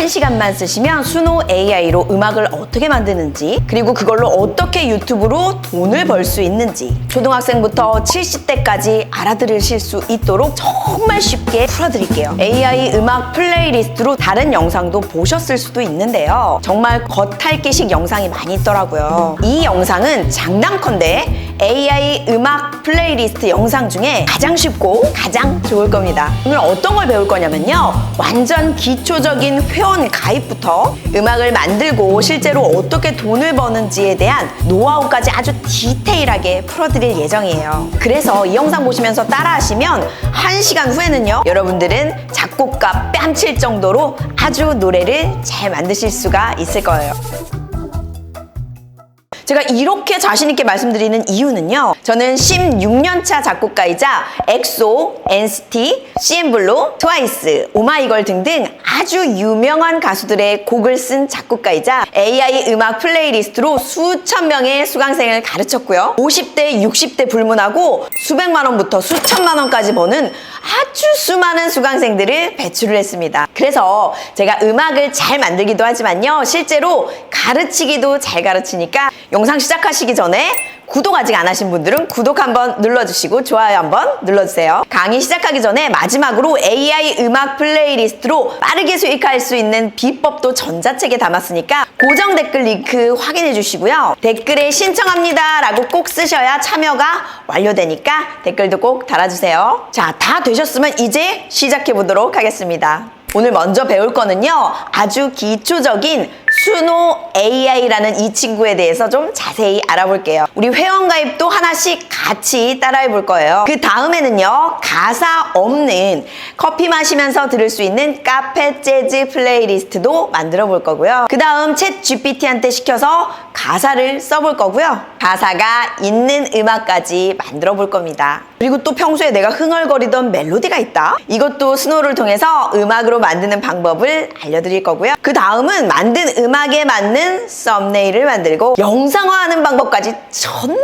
1시간만 쓰시면 수노 AI로 음악을 어떻게 만드는지, 그리고 그걸로 어떻게 유튜브로 돈을 벌 수 있는지 초등학생부터 70대까지 알아들으실 수 있도록 정말 쉽게 풀어드릴게요. AI 음악 플레이리스트로 다른 영상도 보셨을 수도 있는데요. 정말 겉핥기식 영상이 많이 있더라고요. 이 영상은 장난컨대 AI 음악 플레이리스트 영상 중에 가장 쉽고 가장 좋을 겁니다. 오늘 어떤 걸 배울 거냐면요. 완전 기초적인 회원 가입부터 음악을 만들고 실제로 어떻게 돈을 버는지에 대한 노하우까지 아주 디테일하게 풀어드릴 예정이에요. 그래서 이 영상 보시면서 따라하시면 1시간 후에는요, 여러분들은 작곡가 뺨칠 정도로 아주 노래를 잘 만드실 수가 있을 거예요. 제가 이렇게 자신있게 말씀드리는 이유는요, 저는 16년차 작곡가이자 엑소, NCT, CN블루, 트와이스, 오마이걸 등등 아주 유명한 가수들의 곡을 쓴 작곡가이자 AI 음악 플레이리스트로 수천 명의 수강생을 가르쳤고요. 50대, 60대 불문하고 수백만 원부터 수천만 원까지 버는 아주 수많은 수강생들을 배출을 했습니다. 그래서 제가 음악을 잘 만들기도 하지만요, 실제로 가르치기도 잘 가르치니까 영상 시작하시기 전에 구독 아직 안 하신 분들은 구독 한번 눌러주시고 좋아요 한번 눌러주세요. 강의 시작하기 전에 마지막으로 AI 음악 플레이리스트로 빠르게 수익할 수 있는 비법도 전자책에 담았으니까 고정 댓글 링크 확인해 주시고요. 댓글에 신청합니다 라고 꼭 쓰셔야 참여가 완료되니까 댓글도 꼭 달아주세요. 자, 다 되셨으면 이제 시작해 보도록 하겠습니다. 오늘 먼저 배울 거는요, 아주 기초적인 수노 AI라는 이 친구에 대해서 좀 자세히 알아볼게요. 우리 회원가입도 하나씩 같이 따라해 볼 거예요. 그 다음에는요, 가사 없는 커피 마시면서 들을 수 있는 카페 재즈 플레이리스트도 만들어 볼 거고요. 그 다음 챗 GPT한테 시켜서 가사를 써볼 거고요. 가사가 있는 음악까지 만들어 볼 겁니다. 그리고 또 평소에 내가 흥얼거리던 멜로디가 있다? 이것도 스노우를 통해서 음악으로 만드는 방법을 알려드릴 거고요. 그 다음은 만든 음악에 맞는 썸네일을 만들고 영상화하는 방법까지 전부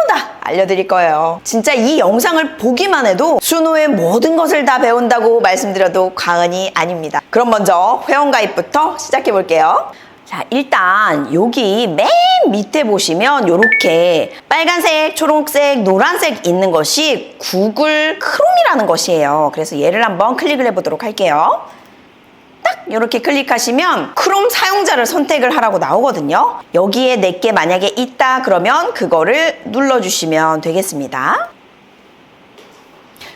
다 알려드릴 거예요. 진짜 이 영상을 보기만 해도 수노의 모든 것을 다 배운다고 말씀드려도 과언이 아닙니다. 그럼 먼저 회원가입부터 시작해 볼게요. 자, 일단 여기 맨 밑에 보시면 이렇게 빨간색, 초록색, 노란색 있는 것이 구글 크롬이라는 것이에요. 그래서 얘를 한번 클릭을 해보도록 할게요. 딱 이렇게 클릭하시면 크롬 사용자를 선택을 하라고 나오거든요. 여기에 내게 만약에 있다 그러면 그거를 눌러주시면 되겠습니다.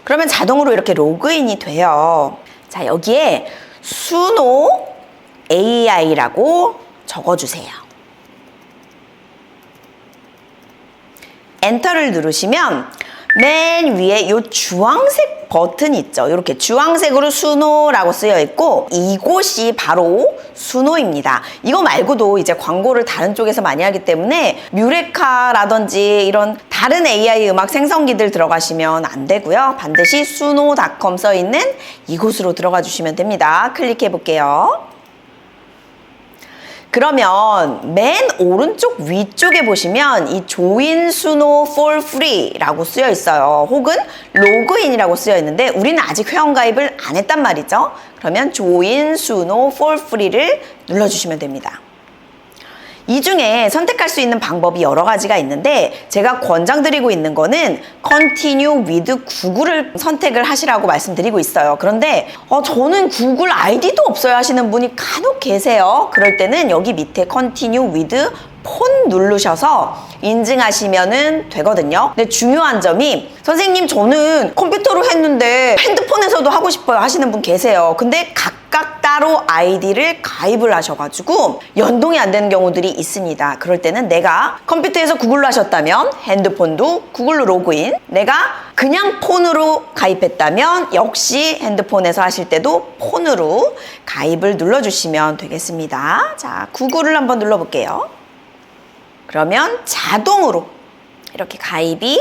그러면 자동으로 이렇게 로그인이 돼요. 자, 여기에 수노 AI라고 적어주세요. 엔터를 누르시면 맨 위에 이 주황색 버튼 있죠. 이렇게 주황색으로 수노라고 쓰여 있고 이곳이 바로 수노입니다. 이거 말고도 이제 광고를 다른 쪽에서 많이 하기 때문에 뮤레카라든지 이런 다른 AI 음악 생성기들 들어가시면 안 되고요. 반드시 수노.com 써 있는 이곳으로 들어가 주시면 됩니다. 클릭해 볼게요. 그러면 맨 오른쪽 위쪽에 보시면 이 Join Suno for Free라고 쓰여 있어요. 혹은 로그인이라고 쓰여 있는데 우리는 아직 회원가입을 안 했단 말이죠. 그러면 Join Suno for Free를 눌러주시면 됩니다. 이 중에 선택할 수 있는 방법이 여러 가지가 있는데 제가 권장드리고 있는 거는 Continue with Google을 선택을 하시라고 말씀드리고 있어요. 그런데 저는 구글 아이디도 없어요 하시는 분이 간혹 계세요. 그럴 때는 여기 밑에 Continue with 폰 누르셔서 인증하시면 되거든요. 근데 중요한 점이 선생님 저는 컴퓨터로 했는데 핸드폰에서도 하고 싶어요 하시는 분 계세요. 근데 각각 따로 아이디를 가입을 하셔가지고 연동이 안 되는 경우들이 있습니다. 그럴 때는 내가 컴퓨터에서 구글로 하셨다면 핸드폰도 구글로 로그인, 내가 그냥 폰으로 가입했다면 역시 핸드폰에서 하실 때도 폰으로 가입을 눌러주시면 되겠습니다. 자, 구글을 한번 눌러볼게요. 그러면 자동으로 이렇게 가입이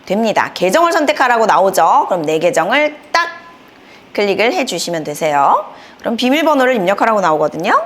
됩니다. 계정을 선택하라고 나오죠. 그럼 내 계정을 딱 클릭을 해주시면 되세요. 그럼 비밀번호를 입력하라고 나오거든요.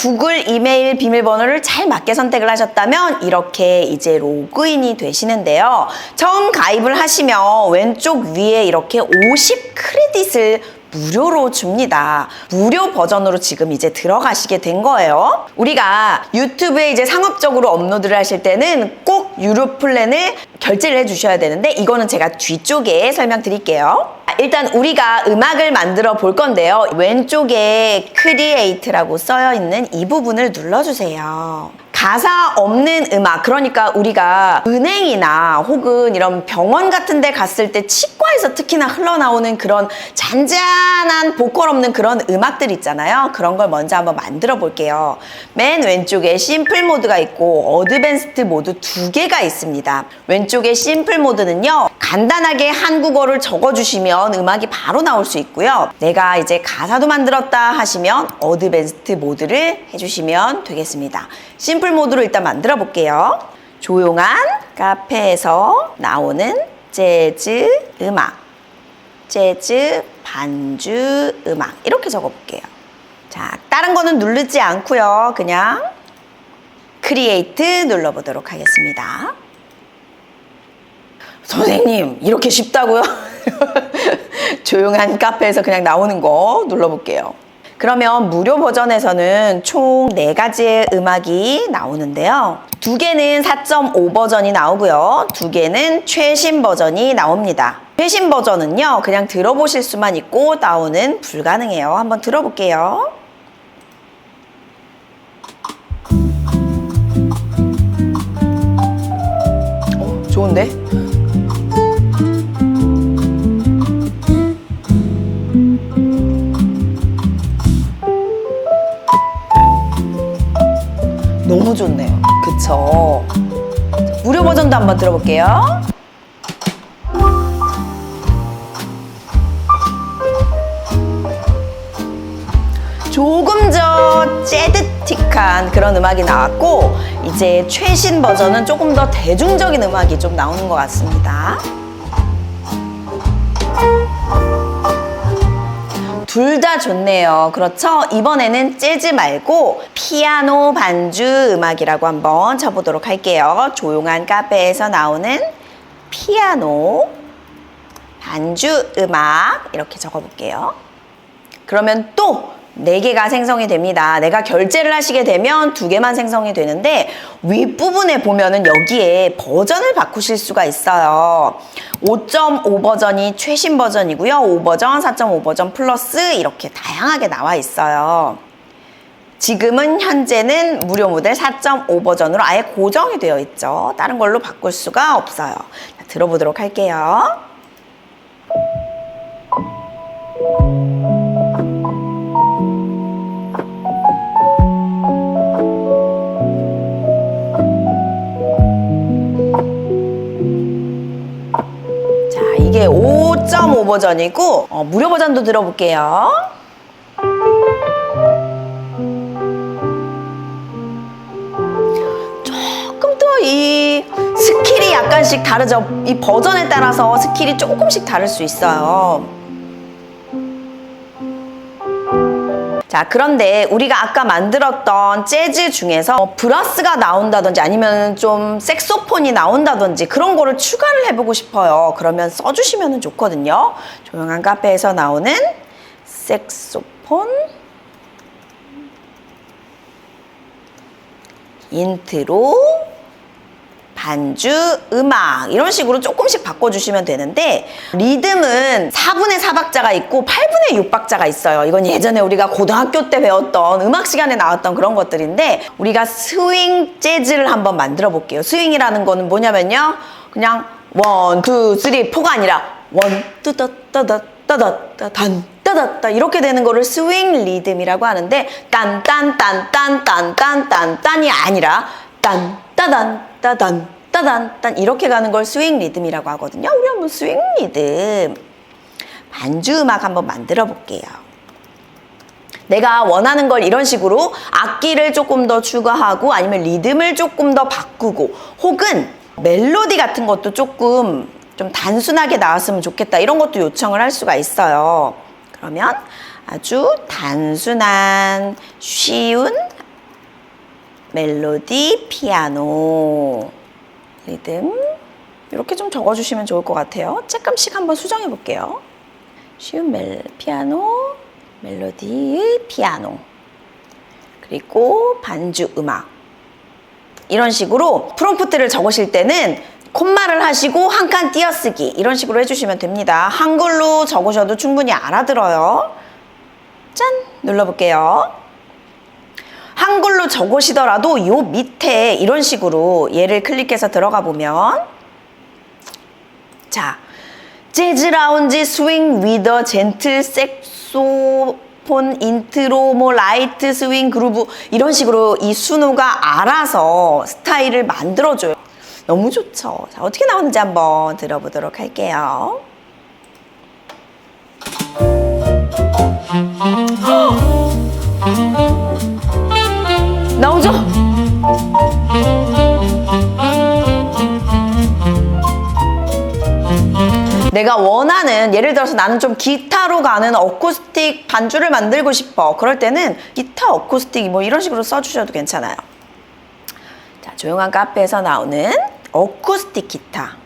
구글 이메일 비밀번호를 잘 맞게 선택을 하셨다면 이렇게 이제 로그인이 되시는데요. 처음 가입을 하시면 왼쪽 위에 이렇게 50 크레딧을 무료로 줍니다. 무료 버전으로 지금 이제 들어가시게 된 거예요. 우리가 유튜브에 이제 상업적으로 업로드를 하실 때는 꼭 유료 플랜을 결제를 해주셔야 되는데 이거는 제가 뒤쪽에 설명드릴게요. 일단 우리가 음악을 만들어 볼 건데요. 왼쪽에 크리에이트라고 써여 있는 이 부분을 눌러주세요. 가사 없는 음악, 그러니까 우리가 은행이나 혹은 이런 병원 같은 데 갔을 때 치과에서 특히나 흘러나오는 그런 잔잔한 보컬 없는 그런 음악들 있잖아요. 그런 걸 먼저 한번 만들어 볼게요. 맨 왼쪽에 심플 모드가 있고 어드밴스드 모드 두 개가 있습니다. 왼쪽에 심플 모드는요, 간단하게 한국어를 적어주시면 음악이 바로 나올 수 있고요. 내가 이제 가사도 만들었다 하시면 어드밴스드 모드를 해주시면 되겠습니다. 심플 모드로 일단 만들어 볼게요. 조용한 카페에서 나오는 재즈 음악, 재즈 반주 음악 이렇게 적어 볼게요. 자, 다른 거는 누르지 않고요. 그냥 크리에이트 눌러보도록 하겠습니다. 선생님, 이렇게 쉽다고요? 조용한 카페에서 그냥 나오는 거 눌러볼게요. 그러면 무료 버전에서는 총 4가지의 음악이 나오는데요. 2개는 4.5 버전이 나오고요. 2개는 최신 버전이 나옵니다. 최신 버전은요, 그냥 들어보실 수만 있고 다운은 불가능해요. 한번 들어볼게요. 좋은데? 너무 좋네요. 그쵸? 무료 버전도 한번 들어볼게요. 조금 더 재즈틱한 그런 음악이 나왔고, 이제 최신 버전은 조금 더 대중적인 음악이 좀 나오는 것 같습니다. 둘 다 좋네요. 그렇죠? 이번에는 재즈 말고 피아노 반주 음악이라고 한번 쳐보도록 할게요. 조용한 카페에서 나오는 피아노 반주 음악 이렇게 적어볼게요. 그러면 또 4개가 생성이 됩니다. 내가 결제를 하시게 되면 2개만 생성이 되는데 윗부분에 보면은 여기에 버전을 바꾸실 수가 있어요. 5.5 버전이 최신 버전이고요. 5버전, 4.5 버전 플러스 이렇게 다양하게 나와 있어요. 지금은 현재는 무료 모델 4.5 버전으로 아예 고정이 되어 있죠. 다른 걸로 바꿀 수가 없어요. 자, 들어보도록 할게요. 이게 5.5 버전이고 무료 버전도 들어볼게요. 조금 더 이 스킬이 약간씩 다르죠. 이 버전에 따라서 스킬이 조금씩 다를 수 있어요. 자, 그런데 우리가 아까 만들었던 재즈 중에서 브라스가 나온다든지 아니면 좀 색소폰이 나온다든지 그런 거를 추가를 해보고 싶어요. 그러면 써주시면 좋거든요. 조용한 카페에서 나오는 색소폰 인트로 반주 음악 이런 식으로 조금씩 바꿔주시면 되는데 리듬은 4분의 4박자가 있고 8분의 6박자가 있어요. 이건 예전에 우리가 고등학교 때 배웠던 음악 시간에 나왔던 그런 것들인데 우리가 스윙 재즈를 한번 만들어 볼게요. 스윙이라는 거는 뭐냐면요, 그냥 1, 2, 3, 4가 아니라 1, 따다따다따다따 단 따다따 이렇게 되는 거를 스윙 리듬이라고 하는데 딴딴딴딴딴딴딴딴이 아니라 딴 따단 따단 따단 딴 이렇게 가는 걸 스윙 리듬이라고 하거든요. 우리 한번 스윙 리듬 반주 음악 한번 만들어 볼게요. 내가 원하는 걸 이런 식으로 악기를 조금 더 추가하고 아니면 리듬을 조금 더 바꾸고 혹은 멜로디 같은 것도 조금 좀 단순하게 나왔으면 좋겠다 이런 것도 요청을 할 수가 있어요. 그러면 아주 단순한 쉬운 멜로디, 피아노, 리듬 이렇게 좀 적어주시면 좋을 것 같아요. 조금씩 한번 수정해 볼게요. 쉬운 피아노, 멜로디, 피아노 그리고 반주 음악 이런 식으로 프롬프트를 적으실 때는 콤마를 하시고 한 칸 띄어쓰기 이런 식으로 해주시면 됩니다. 한글로 적으셔도 충분히 알아들어요. 짠! 눌러볼게요. 한글로 적으시더라도 요 밑에 이런 식으로 얘를 클릭해서 들어가 보면 자, 재즈 라운지 스윙 위더 젠틀 색소폰 인트로 뭐 라이트 스윙 그루브 이런 식으로 이 순우가 알아서 스타일을 만들어줘요. 너무 좋죠. 자, 어떻게 나오는지 한번 들어보도록 할게요. 나오죠? 내가 원하는 예를 들어서 나는 좀 기타로 가는 어쿠스틱 반주를 만들고 싶어. 그럴 때는 기타 어쿠스틱 뭐 이런 식으로 써주셔도 괜찮아요. 자, 조용한 카페에서 나오는 어쿠스틱 기타.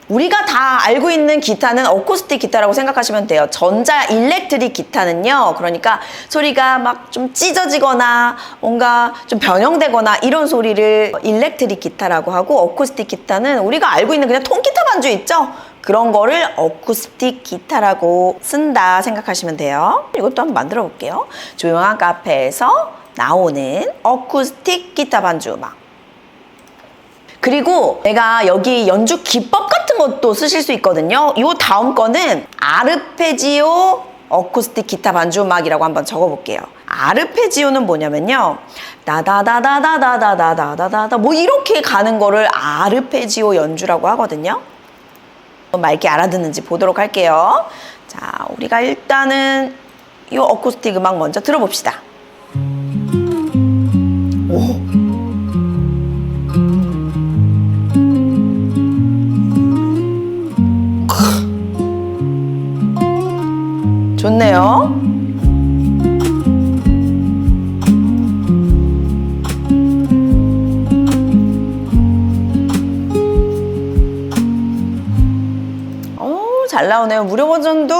우리가 다 알고 있는 기타는 어쿠스틱 기타라고 생각하시면 돼요. 전자 일렉트릭 기타는요. 그러니까 소리가 막 좀 찢어지거나 뭔가 좀 변형되거나 이런 소리를 일렉트릭 기타라고 하고 어쿠스틱 기타는 우리가 알고 있는 그냥 통기타 반주 있죠? 그런 거를 어쿠스틱 기타라고 쓴다 생각하시면 돼요. 이것도 한번 만들어 볼게요. 조용한 카페에서 나오는 어쿠스틱 기타 반주 음악. 그리고 내가 여기 연주 기법 같은 것도 쓰실 수 있거든요. 이 다음 거는 아르페지오 어쿠스틱 기타 반주 음악이라고 한번 적어볼게요. 아르페지오는 뭐냐면요. 다다다다다다다다다다 뭐 이렇게 가는 거를 아르페지오 연주라고 하거든요. 맑게 알아듣는지 보도록 할게요. 자, 우리가 일단은 이 어쿠스틱 음악 먼저 들어봅시다. 오. 좋네요. 잘 나오네요. 무료 버전도.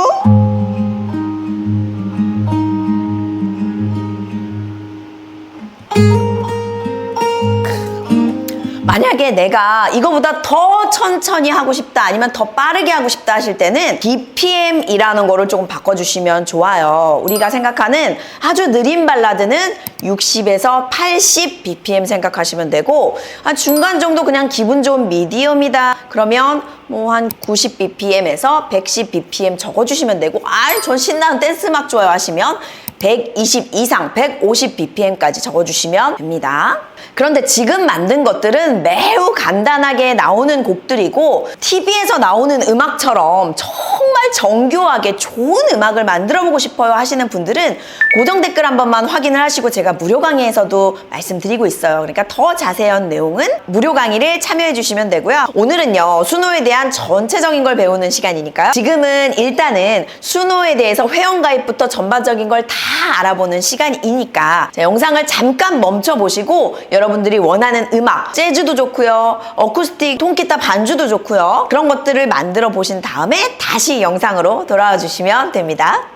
만약에 내가 이거보다 더 천천히 하고 싶다 아니면 더 빠르게 하고 싶다 하실 때는 BPM이라는 거를 조금 바꿔주시면 좋아요. 우리가 생각하는 아주 느린 발라드는 60에서 80 BPM 생각하시면 되고 중간 정도 그냥 기분 좋은 미디엄이다 그러면 뭐 한 90 BPM에서 110 BPM 적어주시면 되고 전 신나는 댄스 음악 좋아요 하시면 120 이상 150 BPM까지 적어주시면 됩니다. 그런데 지금 만든 것들은 매우 간단하게 나오는 곡들이고 TV에서 나오는 음악처럼 정말 정교하게 좋은 음악을 만들어 보고 싶어요 하시는 분들은 고정 댓글 한 번만 확인을 하시고 제가 무료 강의에서도 말씀드리고 있어요. 그러니까 더 자세한 내용은 무료 강의를 참여해 주시면 되고요. 오늘은요 수노에 대한 전체적인 걸 배우는 시간이니까요. 지금은 일단은 수노에 대해서 회원가입부터 전반적인 걸 다 알아보는 시간이니까 영상을 잠깐 멈춰 보시고 여러분들이 원하는 음악, 재즈도 좋고요, 어쿠스틱, 통기타 반주도 좋고요. 그런 것들을 만들어 보신 다음에 다시 영상으로 돌아와 주시면 됩니다.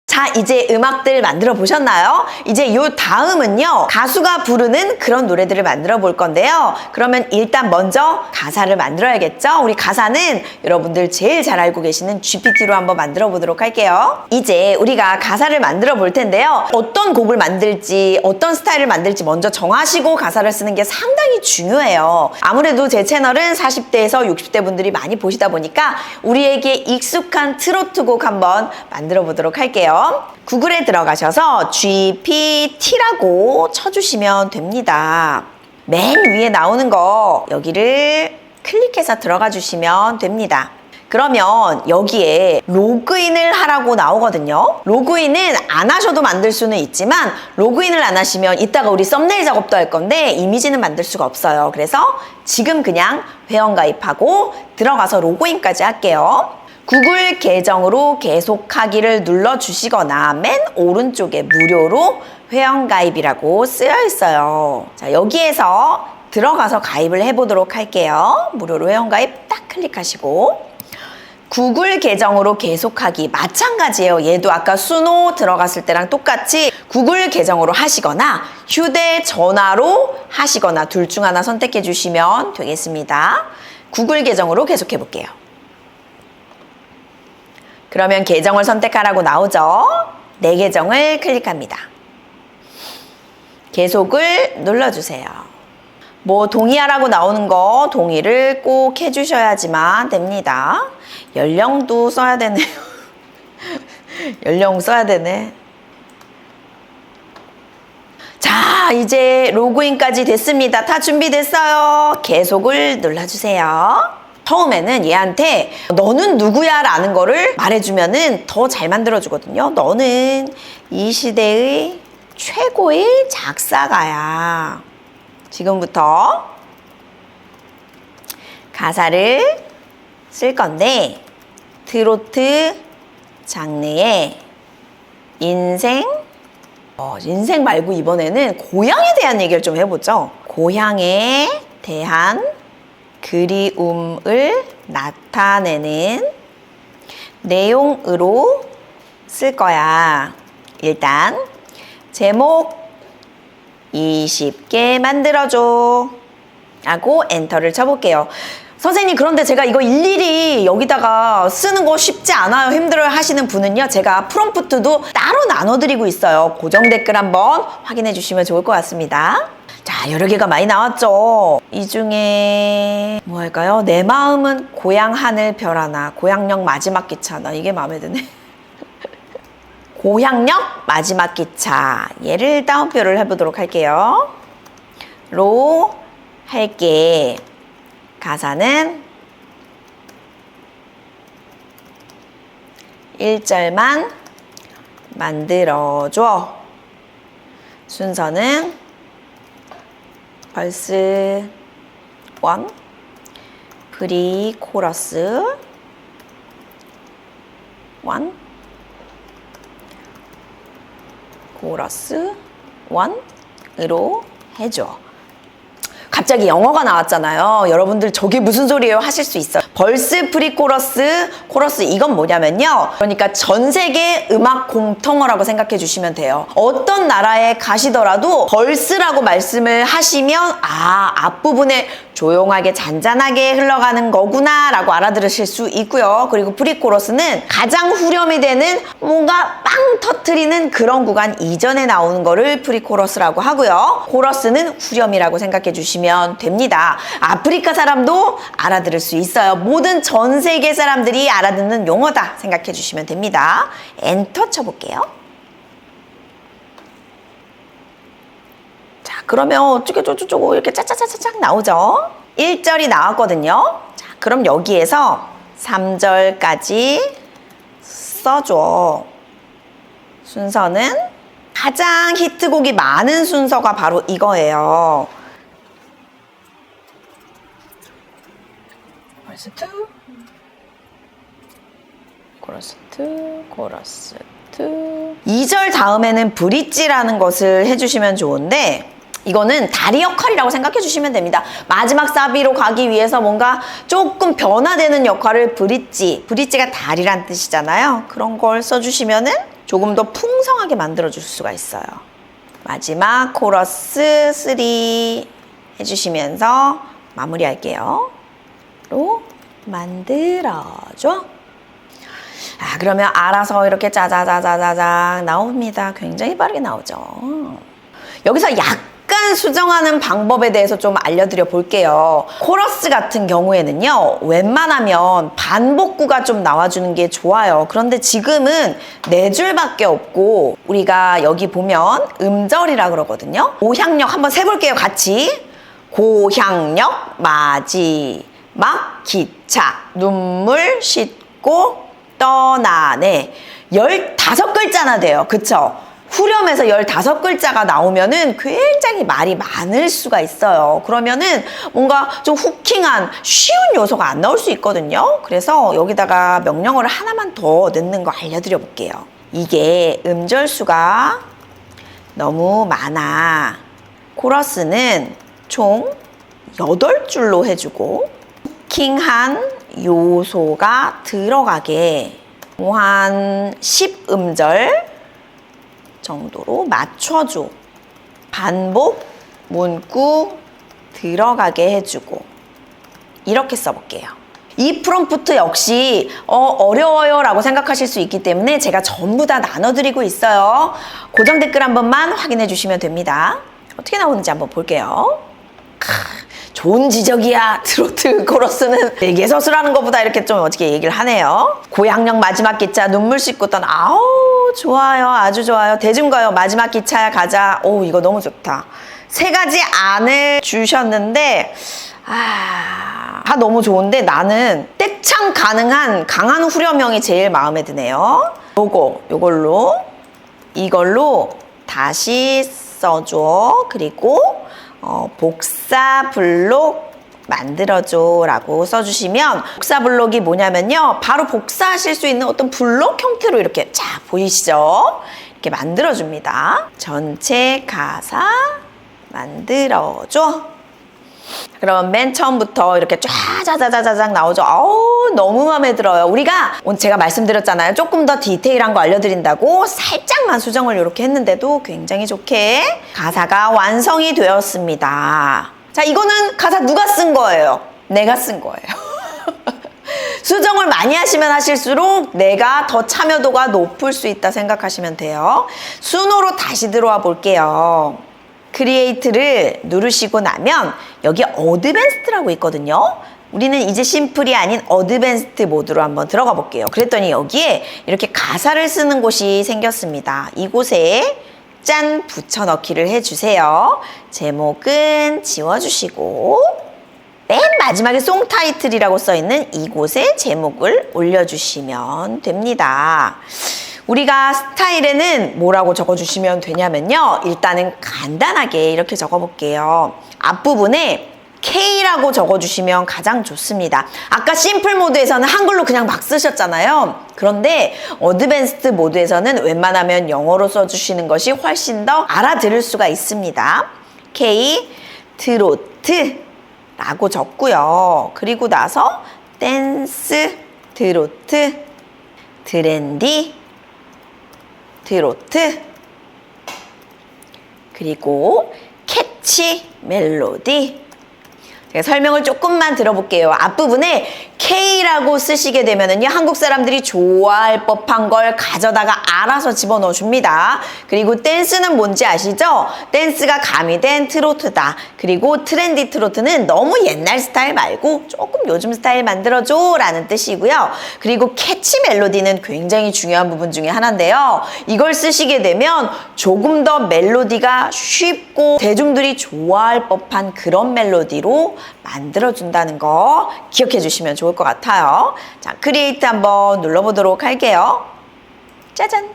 자, 이제 음악들 만들어 보셨나요? 이제 요 다음은요 가수가 부르는 그런 노래들을 만들어 볼 건데요. 그러면 일단 먼저 가사를 만들어야겠죠? 우리 가사는 여러분들 제일 잘 알고 계시는 GPT로 한번 만들어 보도록 할게요. 이제 우리가 가사를 만들어 볼 텐데요. 어떤 곡을 만들지 어떤 스타일을 만들지 먼저 정하시고 가사를 쓰는 게 상당히 중요해요. 아무래도 제 채널은 40대에서 60대 분들이 많이 보시다 보니까 우리에게 익숙한 트로트 곡 한번 만들어 보도록 할게요. 구글에 들어가셔서 GPT라고 쳐주시면 됩니다. 맨 위에 나오는 거 여기를 클릭해서 들어가 주시면 됩니다. 그러면 여기에 로그인을 하라고 나오거든요. 로그인은 안 하셔도 만들 수는 있지만 로그인을 안 하시면 이따가 우리 썸네일 작업도 할 건데 이미지는 만들 수가 없어요. 그래서 지금 그냥 회원가입하고 들어가서 로그인까지 할게요. 구글 계정으로 계속하기를 눌러주시거나 맨 오른쪽에 무료로 회원가입이라고 쓰여 있어요. 자, 여기에서 들어가서 가입을 해보도록 할게요. 무료로 회원가입 딱 클릭하시고 구글 계정으로 계속하기 마찬가지예요. 얘도 아까 수노 들어갔을 때랑 똑같이 구글 계정으로 하시거나 휴대전화로 하시거나 둘 중 하나 선택해 주시면 되겠습니다. 구글 계정으로 계속해 볼게요. 그러면 계정을 선택하라고 나오죠. 내 계정을 클릭합니다. 계속을 눌러주세요. 뭐 동의하라고 나오는 거 동의를 꼭 해주셔야지만 됩니다. 연령도 써야 되네요. 연령 써야 되네. 자, 이제 로그인까지 됐습니다. 다 준비됐어요. 계속을 눌러주세요. 처음에는 얘한테 너는 누구야 라는 거를 말해주면은 더 잘 만들어주거든요. 너는 이 시대의 최고의 작사가야. 지금부터 가사를 쓸 건데 트로트 장르의 인생 말고 이번에는 고향에 대한 얘기를 좀 해보죠. 고향에 대한 그리움을 나타내는 내용으로 쓸 거야. 일단 제목 20개 만들어줘 하고 엔터를 쳐볼게요. 선생님, 그런데 제가 이거 일일이 여기다가 쓰는 거 쉽지 않아요, 힘들어요 하시는 분은요, 제가 프롬프트도 따로 나눠드리고 있어요. 고정 댓글 한번 확인해 주시면 좋을 것 같습니다. 자, 여러 개가 많이 나왔죠. 이 중에 뭐 할까요? 내 마음은 고향 하늘 별 하나, 고향역 마지막 기차. 나 이게 마음에 드네. 고향역 마지막 기차. 얘를 따옴표를 해보도록 할게요. 로 할게. 가사는 1절만 만들어줘. 순서는 벌스 1, 프리 코러스 1, 코러스 1으로 해줘. 갑자기 영어가 나왔잖아요. 여러분들 저게 무슨 소리예요 하실 수 있어요. 벌스, 프리 코러스, 코러스, 이건 뭐냐면요, 그러니까 전 세계 음악 공통어라고 생각해 주시면 돼요. 어떤 나라에 가시더라도 벌스라고 말씀을 하시면 앞부분에 조용하게 잔잔하게 흘러가는 거구나 라고 알아들으실 수 있고요. 그리고 프리 코러스는 가장 후렴이 되는 뭔가 빵 터트리는 그런 구간 이전에 나오는 거를 프리 코러스라고 하고요. 코러스는 후렴이라고 생각해 주시면 됩니다. 아프리카 사람도 알아들을 수 있어요. 모든 전 세계 사람들이 알아듣는 용어다 생각해 주시면 됩니다. 엔터 쳐볼게요. 자, 그러면 어쩌고 이렇게 짜짜짜짜짝 나오죠. 1절이 나왔거든요. 자, 그럼 여기에서 3절까지 써줘. 순서는 가장 히트곡이 많은 순서가 바로 이거예요. 코러스 2, 코러스 2, 코러스 2. 2절 다음에는 브릿지라는 것을 해주시면 좋은데, 이거는 다리 역할이라고 생각해 주시면 됩니다. 마지막 사비로 가기 위해서 뭔가 조금 변화되는 역할을 브릿지가 다리란 뜻이잖아요. 그런 걸 써주시면은 조금 더 풍성하게 만들어 줄 수가 있어요. 마지막 코러스 3 해주시면서 마무리할게요. 로 만들어줘. 그러면 알아서 이렇게 짜자자자자자 나옵니다. 굉장히 빠르게 나오죠. 여기서 약간 수정하는 방법에 대해서 좀 알려드려 볼게요. 코러스 같은 경우에는요, 웬만하면 반복구가 좀 나와주는 게 좋아요. 그런데 지금은 4줄밖에 없고, 우리가 여기 보면 음절이라 그러거든요. 고향역 한번 세볼게요, 같이. 고향역 마지막 기차 눈물 씻고 떠나네. 15글자나 돼요. 그쵸? 후렴에서 15글자가 나오면은 굉장히 말이 많을 수가 있어요. 그러면은 뭔가 좀 후킹한 쉬운 요소가 안 나올 수 있거든요. 그래서 여기다가 명령어를 하나만 더 넣는 거 알려드려 볼게요. 이게 음절수가 너무 많아. 코러스는 총 8줄로 해주고 후킹한 요소가 들어가게 한 10음절 정도로 맞춰줘. 반복 문구 들어가게 해주고 이렇게 써볼게요. 이 프롬프트 역시 어려워요 라고 생각하실 수 있기 때문에 제가 전부 다 나눠드리고 있어요. 고정 댓글 한 번만 확인해 주시면 됩니다. 어떻게 나오는지 한번 볼게요. 좋은 지적이야. 트로트 코러스는 되게 서술하는 것보다 이렇게 좀 어떻게 얘기를 하네요. 고향역 마지막 기차 눈물 씻고 떠나. 아우 좋아요. 아주 좋아요. 대중가요 마지막 기차야 가자. 오 이거 너무 좋다. 3가지 안을 주셨는데 다 너무 좋은데 나는 떼창 가능한 강한 후렴형이 제일 마음에 드네요. 이걸로 다시 써줘. 그리고 복사 블록 만들어줘 라고 써주시면 복사 블록이 뭐냐면요. 바로 복사하실 수 있는 어떤 블록 형태로 이렇게 자 보이시죠? 이렇게 만들어줍니다. 전체 가사 만들어줘. 그럼 맨 처음부터 이렇게 쫙자자자자작 나오죠. 너무 마음에 들어요. 우리가 제가 말씀드렸잖아요. 조금 더 디테일한 거 알려드린다고 살짝만 수정을 이렇게 했는데도 굉장히 좋게 가사가 완성이 되었습니다. 자, 이거는 가사 누가 쓴 거예요? 내가 쓴 거예요. 수정을 많이 하시면 하실수록 내가 더 참여도가 높을 수 있다 생각하시면 돼요. 순호로 다시 들어와 볼게요. 크리에이트를 누르시고 나면 여기 어드밴스드라고 있거든요. 우리는 이제 심플이 아닌 어드밴스드 모드로 한번 들어가 볼게요. 그랬더니 여기에 이렇게 가사를 쓰는 곳이 생겼습니다. 이곳에 짠 붙여넣기를 해주세요. 제목은 지워주시고 맨 마지막에 송 타이틀이라고 써있는 이곳에 제목을 올려주시면 됩니다. 우리가 스타일에는 뭐라고 적어주시면 되냐면요. 일단은 간단하게 이렇게 적어볼게요. 앞부분에 K라고 적어주시면 가장 좋습니다. 아까 심플 모드에서는 한글로 그냥 막 쓰셨잖아요. 그런데 어드밴스드 모드에서는 웬만하면 영어로 써주시는 것이 훨씬 더 알아들을 수가 있습니다. K 트로트 라고 적고요. 그리고 나서 댄스 트로트 트렌디 트로트 그리고 캐치 멜로디. 제가 설명을 조금만 들어볼게요. 앞부분에 K라고 쓰시게 되면은요, 한국 사람들이 좋아할 법한 걸 가져다가 알아서 집어넣어 줍니다. 그리고 댄스는 뭔지 아시죠? 댄스가 가미된 트로트다. 그리고 트렌디 트로트는 너무 옛날 스타일 말고 조금 요즘 스타일 만들어줘 라는 뜻이고요. 그리고 캐치 멜로디는 굉장히 중요한 부분 중에 하나인데요. 이걸 쓰시게 되면 조금 더 멜로디가 쉽고 대중들이 좋아할 법한 그런 멜로디로 만들어준다는 거 기억해 주시면 좋을 것 같아요. 자, 크리에이트 한번 눌러보도록 할게요. 짜잔!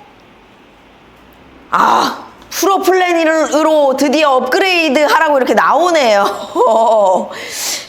프로 플랜으로 드디어 업그레이드 하라고 이렇게 나오네요.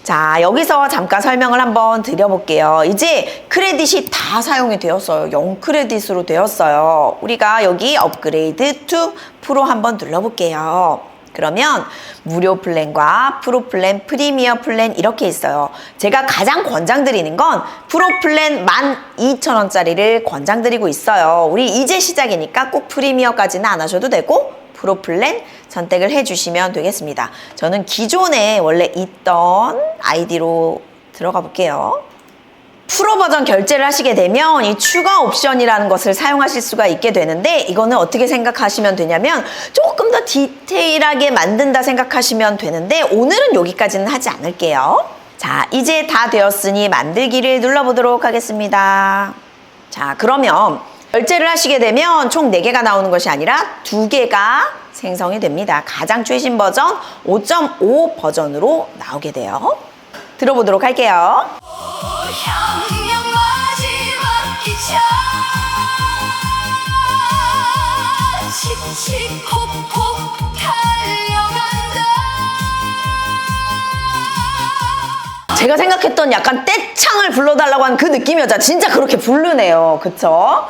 자, 여기서 잠깐 설명을 한번 드려볼게요. 이제 크레딧이 다 사용이 되었어요. 0크레딧으로 되었어요. 우리가 여기 업그레이드 to 프로 한번 눌러볼게요. 그러면 무료 플랜과 프로 플랜, 프리미어 플랜 이렇게 있어요. 제가 가장 권장드리는 건 프로 플랜 12,000원짜리를 권장드리고 있어요. 우리 이제 시작이니까 꼭 프리미어까지는 안 하셔도 되고 프로 플랜 선택을 해주시면 되겠습니다. 저는 기존에 원래 있던 아이디로 들어가 볼게요. 프로 버전 결제를 하시게 되면 이 추가 옵션이라는 것을 사용하실 수가 있게 되는데, 이거는 어떻게 생각하시면 되냐면 조금 더 디테일하게 만든다 생각하시면 되는데, 오늘은 여기까지는 하지 않을게요. 자, 이제 다 되었으니 만들기를 눌러보도록 하겠습니다. 자, 그러면 결제를 하시게 되면 총 4개가 나오는 것이 아니라 2개가 생성이 됩니다. 가장 최신 버전 5.5 버전으로 나오게 돼요. 들어보도록 할게요. 칙칙폭폭 달려간다. 제가 생각했던 약간 떼창을 불러달라고 한 그 느낌이었죠. 진짜 그렇게 부르네요. 그쵸?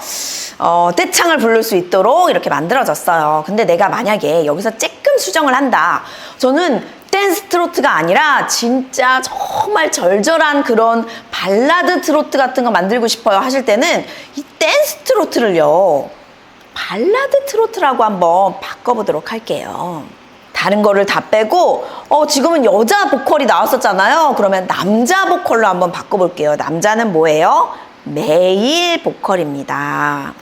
떼창을 부를 수 있도록 이렇게 만들어졌어요. 근데 내가 만약에 여기서 조금 수정을 한다. 저는 댄스 트로트가 아니라 진짜 정말 절절한 그런 발라드 트로트 같은 거 만들고 싶어요 하실 때는 이 댄스 트로트를요, 발라드 트로트라고 한번 바꿔보도록 할게요. 다른 거를 다 빼고 지금은 여자 보컬이 나왔었잖아요. 그러면 남자 보컬로 한번 바꿔볼게요. 남자는 뭐예요? 메일 보컬입니다.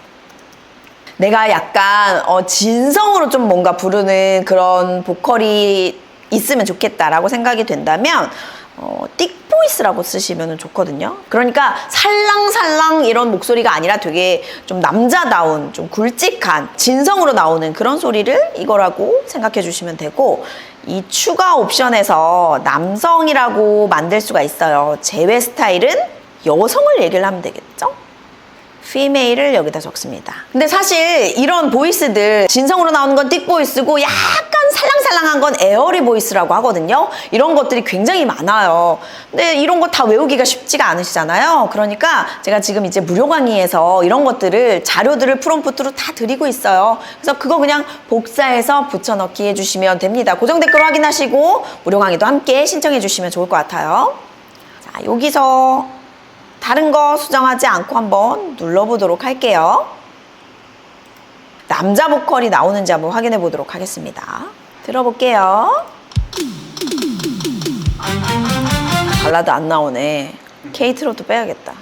내가 약간 진성으로 좀 뭔가 부르는 그런 보컬이 있으면 좋겠다라고 생각이 된다면 띡보이스라고 쓰시면 좋거든요. 그러니까 살랑살랑 이런 목소리가 아니라 되게 좀 남자다운, 좀 굵직한 진성으로 나오는 그런 소리를 이거라고 생각해 주시면 되고, 이 추가 옵션에서 남성이라고 만들 수가 있어요. 제외 스타일은 여성을 얘기를 하면 되겠죠? female을 여기다 적습니다. 근데 사실 이런 보이스들, 진성으로 나오는 건 띡보이스고 약간 살랑살랑한 건 에어리 보이스라고 하거든요. 이런 것들이 굉장히 많아요. 근데 이런 거 다 외우기가 쉽지가 않으시잖아요. 그러니까 제가 지금 이제 무료 강의에서 이런 것들을, 자료들을 프롬프트로 다 드리고 있어요. 그래서 그거 그냥 복사해서 붙여넣기 해주시면 됩니다. 고정 댓글 확인하시고 무료 강의도 함께 신청해 주시면 좋을 것 같아요. 자, 여기서 다른 거 수정하지 않고 한번 눌러보도록 할게요. 남자 보컬이 나오는지 한번 확인해 보도록 하겠습니다. 들어볼게요. 발라드 안 나오네. K-트로트 빼야겠다.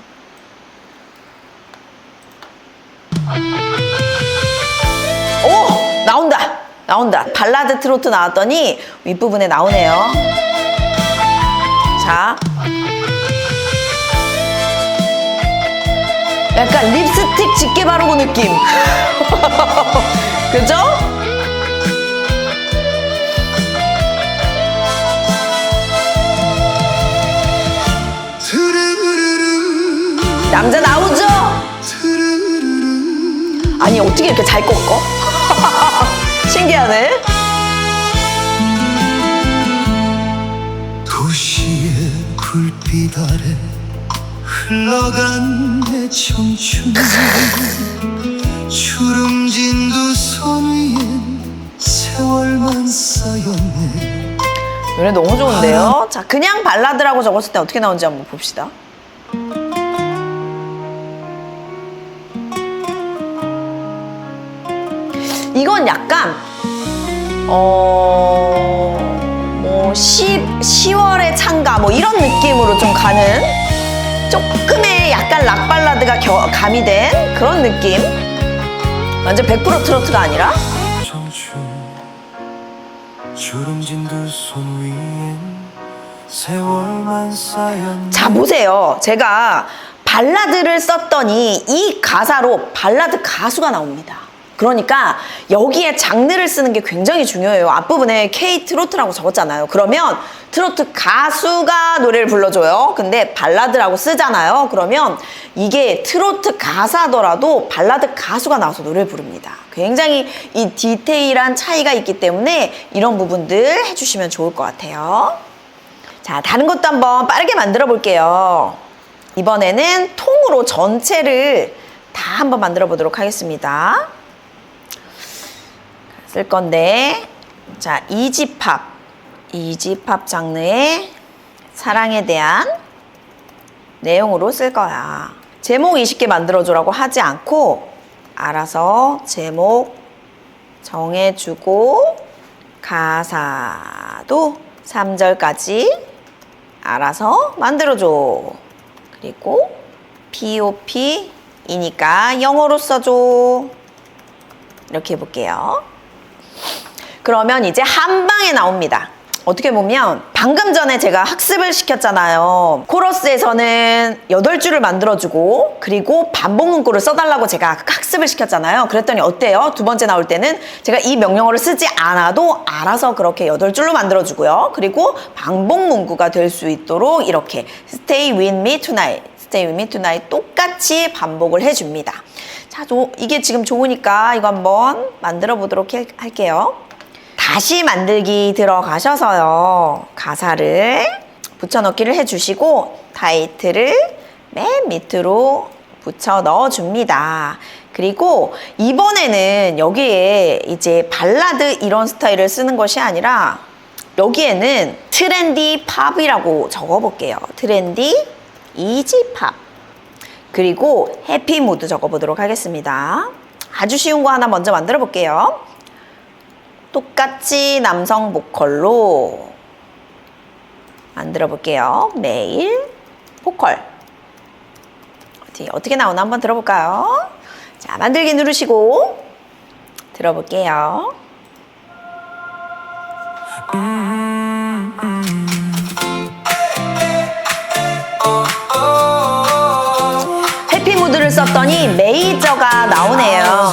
오! 나온다! 나온다. 발라드 트로트 나왔더니 윗부분에 나오네요. 자. 약간 립스틱 짙게 바르고 느낌. 그죠? 남자 나오죠? 아니, 어떻게 이렇게 잘 꺾어? 신기하네. 도시의 불빛 아래 흘러간 내 청춘, 주름진 두 손 위엔 세월만 쌓였네. 노래 너무 좋은데요? 자, 그냥 발라드라고 적었을 때 어떻게 나오는지 한번 봅시다. 이건 약간 10월의 창가 뭐 이런 느낌으로 좀 가는, 조금의 약간 락 발라드가 가미된 그런 느낌. 완전 100% 트로트가 아니라. 청춘, 주름진 두 손 위엔 세월만 쌓였네. 자, 보세요. 제가 발라드를 썼더니 이 가사로 발라드 가수가 나옵니다. 그러니까 여기에 장르를 쓰는 게 굉장히 중요해요. 앞부분에 K-트로트라고 적었잖아요. 그러면 트로트 가수가 노래를 불러줘요. 근데 발라드라고 쓰잖아요. 그러면 이게 트로트 가사더라도 발라드 가수가 나와서 노래를 부릅니다. 굉장히 이 디테일한 차이가 있기 때문에 이런 부분들 해주시면 좋을 것 같아요. 자, 다른 것도 한번 빠르게 만들어 볼게요. 이번에는 통으로 전체를 다 한번 만들어 보도록 하겠습니다. 쓸 건데, 자, 이지팝 장르의 사랑에 대한 내용으로 쓸 거야. 제목 20개 만들어주라고 하지 않고 알아서 제목 정해주고 가사도 3절까지 알아서 만들어줘. 그리고 POP이니까 영어로 써줘. 이렇게 해볼게요. 그러면 이제 한 방에 나옵니다. 어떻게 보면 방금 전에 제가 학습을 시켰잖아요. 코러스에서는 8줄을 만들어주고 그리고 반복 문구를 써달라고 제가 학습을 시켰잖아요. 그랬더니 어때요? 두 번째 나올 때는 제가 이 명령어를 쓰지 않아도 알아서 그렇게 8줄로 만들어주고요. 그리고 반복 문구가 될 수 있도록 이렇게 Stay with me tonight, Stay with me tonight 똑같이 반복을 해줍니다. 자, 이게 지금 좋으니까 이거 한번 만들어 보도록 할게요. 다시 만들기 들어가셔서요. 가사를 붙여넣기를 해주시고 타이틀을 맨 밑으로 붙여 넣어줍니다. 그리고 이번에는 여기에 이제 발라드 이런 스타일을 쓰는 것이 아니라 여기에는 트렌디 팝이라고 적어볼게요. 트렌디 이지 팝. 그리고 해피 무드 적어보도록 하겠습니다. 아주 쉬운 거 하나 먼저 만들어 볼게요. 똑같이 남성 보컬로 만들어 볼게요. 메일 보컬. 어떻게 나오나 한번 들어볼까요? 자, 만들기 누르시고 들어볼게요. 해피 무드를 썼더니 메이저가 나오네요.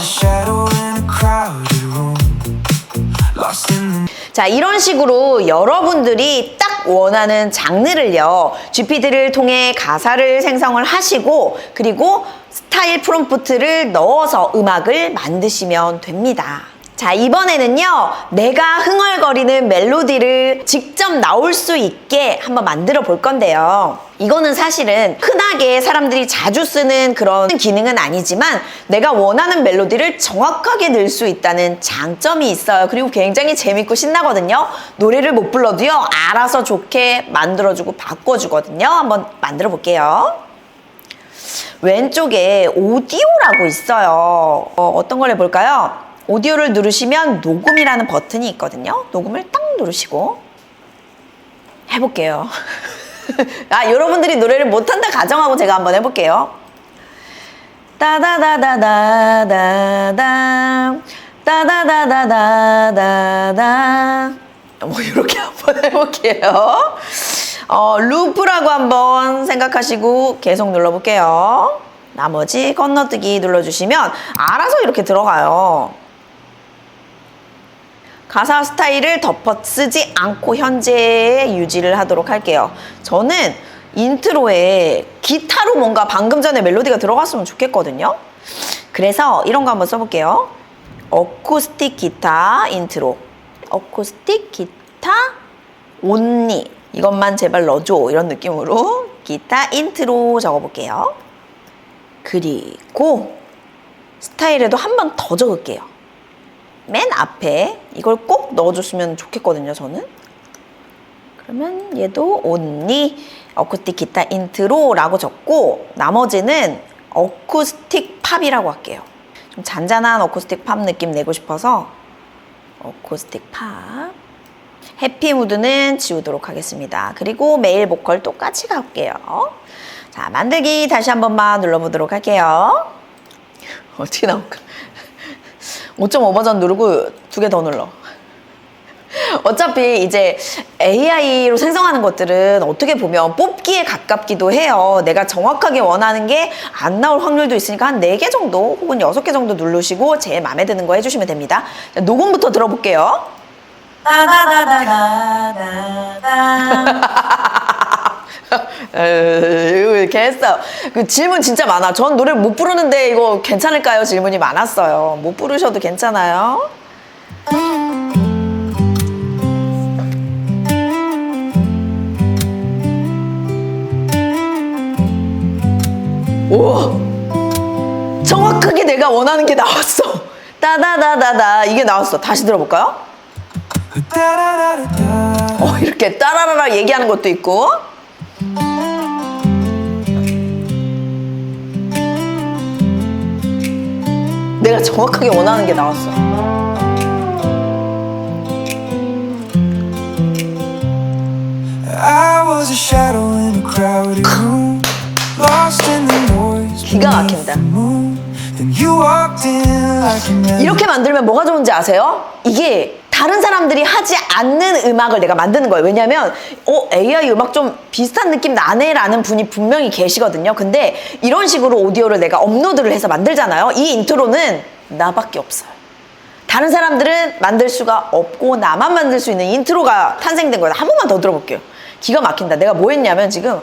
자, 이런 식으로 여러분들이 딱 원하는 장르를요, GPT를 통해 가사를 생성을 하시고, 그리고 스타일 프롬프트를 넣어서 음악을 만드시면 됩니다. 자, 이번에는요, 내가 흥얼거리는 멜로디를 직접 나올 수 있게 한번 만들어 볼 건데요. 이거는 사실은 흔하게 사람들이 자주 쓰는 그런 기능은 아니지만 내가 원하는 멜로디를 정확하게 넣을 수 있다는 장점이 있어요. 그리고 굉장히 재밌고 신나거든요. 노래를 못 불러도요, 알아서 좋게 만들어주고 바꿔주거든요. 한번 만들어 볼게요. 왼쪽에 오디오라고 있어요. 어떤 걸 해볼까요? 오디오를 누르시면 녹음이라는 버튼이 있거든요. 녹음을 딱 누르시고 해볼게요. 아, 여러분들이 노래를 못한다 가정하고 제가 한번 해볼게요. 따다다다다다다 따다다다다다다 뭐 이렇게 한번 해볼게요. 루프라고 한번 생각하시고 계속 눌러볼게요. 나머지 건너뛰기 눌러주시면 알아서 이렇게 들어가요. 가사 스타일을 덮어쓰지 않고 현재 유지를 하도록 할게요. 저는 인트로에 기타로 뭔가 방금 전에 멜로디가 들어갔으면 좋겠거든요. 그래서 이런 거 한번 써볼게요. 어쿠스틱 기타 인트로. 어쿠스틱 기타 온리. 이것만 제발 넣어줘. 이런 느낌으로 기타 인트로 적어볼게요. 그리고 스타일에도 한 번 더 적을게요. 맨 앞에 이걸 꼭 넣어줬으면 좋겠거든요, 저는. 그러면 얘도 only 어쿠스틱 기타 인트로라고 적고 나머지는 어쿠스틱 팝이라고 할게요. 좀 잔잔한 어쿠스틱 팝 느낌 내고 싶어서 어쿠스틱 팝. 해피 무드는 지우도록 하겠습니다. 그리고 메일 보컬 똑같이 갈게요. 자, 만들기 다시 한 번만 눌러보도록 할게요. 어떻게 나올까? 5.5 버전 누르고 2개 더 눌러. 어차피 이제 AI로 생성하는 것들은 어떻게 보면 뽑기에 가깝기도 해요. 내가 정확하게 원하는 게 안 나올 확률도 있으니까 한 4개 정도 혹은 6개 정도 누르시고 제일 마음에 드는 거 해주시면 됩니다. 자, 녹음부터 들어볼게요. 이렇게 했어요. 그 질문 진짜 많아. 전 노래 못 부르는데 이거 괜찮을까요? 질문이 많았어요. 못 부르셔도 괜찮아요. 우와, 정확하게 내가 원하는 게 나왔어. 따다다다다 이게 나왔어. 다시 들어볼까요? 이렇게 따라라라 얘기하는 것도 있고. 내가 정확하게 원하는 게 나왔어. 기가 막힌다. 이렇게 만들면 뭐가 좋은지 아세요? 이게 다른 사람들이 하지 않는 음악을 내가 만드는 거예요. 왜냐면 AI 음악 좀 비슷한 느낌 나네 라는 분이 분명히 계시거든요. 근데 이런 식으로 오디오를 내가 업로드를 해서 만들잖아요. 이 인트로는 나밖에 없어요. 다른 사람들은 만들 수가 없고 나만 만들 수 있는 인트로가 탄생된 거예요. 한 번만 더 들어볼게요. 기가 막힌다. 내가 뭐 했냐면 지금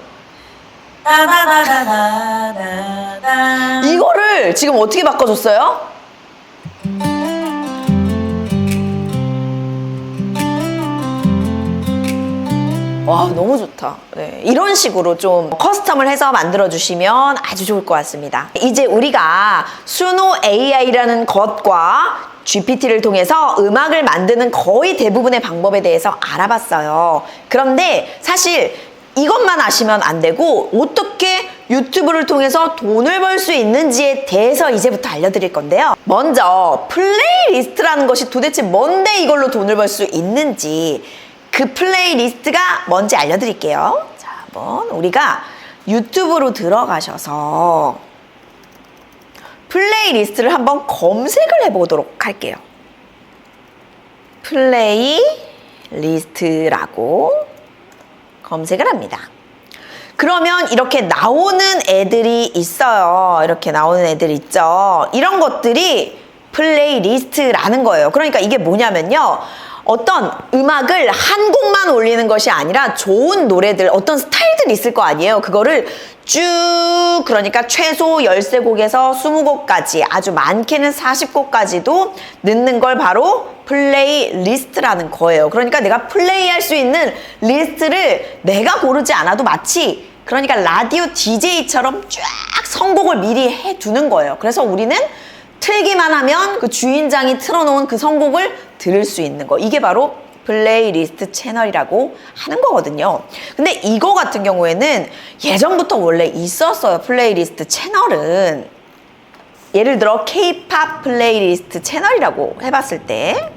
이거를 이거를 지금 어떻게 바꿔줬어요? 와, 너무 좋다. 네, 이런 식으로 좀 커스텀을 해서 만들어주시면 아주 좋을 것 같습니다. 이제 우리가 수노 AI라는 것과 GPT를 통해서 음악을 만드는 거의 대부분의 방법에 대해서 알아봤어요. 그런데 사실 이것만 아시면 안 되고 어떻게 유튜브를 통해서 돈을 벌 수 있는지에 대해서 이제부터 알려드릴 건데요. 먼저 플레이리스트라는 것이 도대체 뭔데 이걸로 돈을 벌 수 있는지, 그 플레이리스트가 뭔지 알려드릴게요. 자, 한번 우리가 유튜브로 들어가셔서 플레이리스트를 한번 검색을 해보도록 할게요. 플레이리스트라고 검색을 합니다. 그러면 이렇게 나오는 애들이 있어요. 이렇게 나오는 애들 있죠. 이런 것들이 플레이리스트라는 거예요. 그러니까 이게 뭐냐면요. 어떤 음악을 한 곡만 올리는 것이 아니라 좋은 노래들, 어떤 스타일들이 있을 거 아니에요. 그거를 쭉, 그러니까 최소 13곡에서 20곡까지, 아주 많게는 40곡까지도 넣는 걸 바로 플레이리스트라는 거예요. 그러니까 내가 플레이할 수 있는 리스트를 내가 고르지 않아도 마치, 그러니까 라디오 DJ처럼 쫙 선곡을 미리 해두는 거예요. 그래서 우리는 틀기만 하면 그 주인장이 틀어놓은 그 선곡을 들을 수 있는 거. 이게 바로 플레이리스트 채널이라고 하는 거거든요. 근데 이거 같은 경우에는 예전부터 원래 있었어요. 플레이리스트 채널은. 예를 들어 K-팝 플레이리스트 채널이라고 해봤을 때